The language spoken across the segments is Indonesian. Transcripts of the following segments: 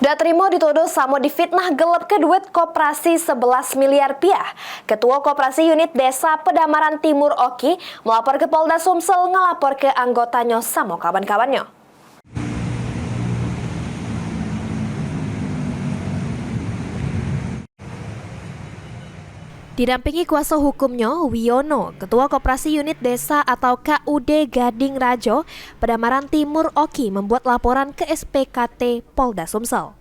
Dak Trimo dituduh samo difitnah gelap ke duit koperasi 11 miliar rupiah. Ketua Koperasi Unit Desa Pedamaran Timur Oki melapor ke Polda Sumsel ngelapor ke anggotanya samo kawan-kawannya. Didampingi kuasa hukumnya, Wiono, Ketua Koperasi Unit Desa atau KUD Gading Rajo, Pedamaran Timur Oki membuat laporan ke SPKT Polda Sumsel.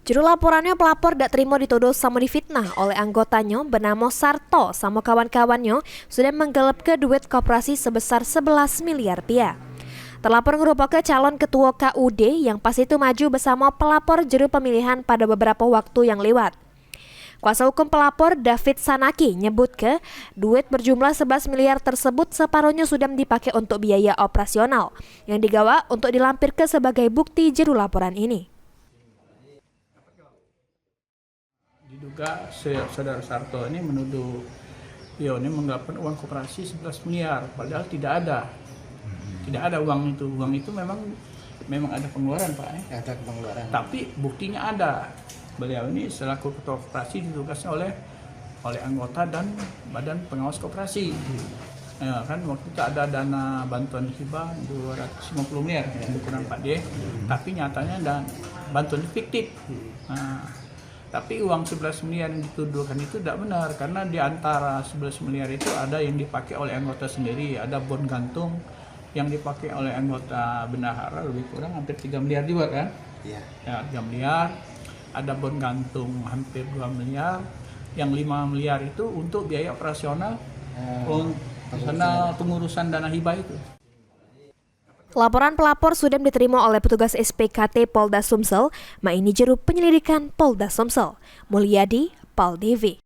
Juru laporannya pelapor Dak Trimo dituduh sama difitnah oleh anggotanya bernama Sarto sama kawan-kawannya sudah menggelap ke duit koperasi sebesar 11 miliar rupiah. Terlapor merupakan calon ketua KUD yang pas itu maju bersama pelapor juru pemilihan pada beberapa waktu yang lewat. Kuasa hukum pelapor David Sanaki nyebut ke duit berjumlah 11 miliar tersebut separuhnya sudah dipakai untuk biaya operasional yang digawa untuk dilampirkan sebagai bukti juru laporan ini. Diduga saudara Sarto ini menuduh ini menggelapkan uang koperasi 11 miliar padahal tidak ada uang itu. Uang itu memang ada pengeluaran, Pak. Ada pengeluaran. Tapi buktinya ada. Beliau ini selaku ketua koperasi ditugaskan oleh anggota dan badan pengawas koperasi. Ya, kan waktu itu ada dana bantuan hibah 250 miliar ukuran Pak D. Tapi nyatanya ada bantuan fiktif. Nah, tapi uang 11 miliar yang dituduhkan itu tidak benar karena di antara 11 miliar itu ada yang dipakai oleh anggota sendiri, ada bon gantung yang dipakai oleh anggota bendahara lebih kurang hampir 3 miliar juga kan? Iya. Ya, 3 miliar. Ada bon gantung hampir 2 miliar, yang 5 miliar itu untuk biaya operasional pengurusan dana hibah itu. Laporan pelapor sudah diterima oleh petugas SPKT Polda Sumsel, ini juru penyelidikan Polda Sumsel, Mulyadi Paldevi.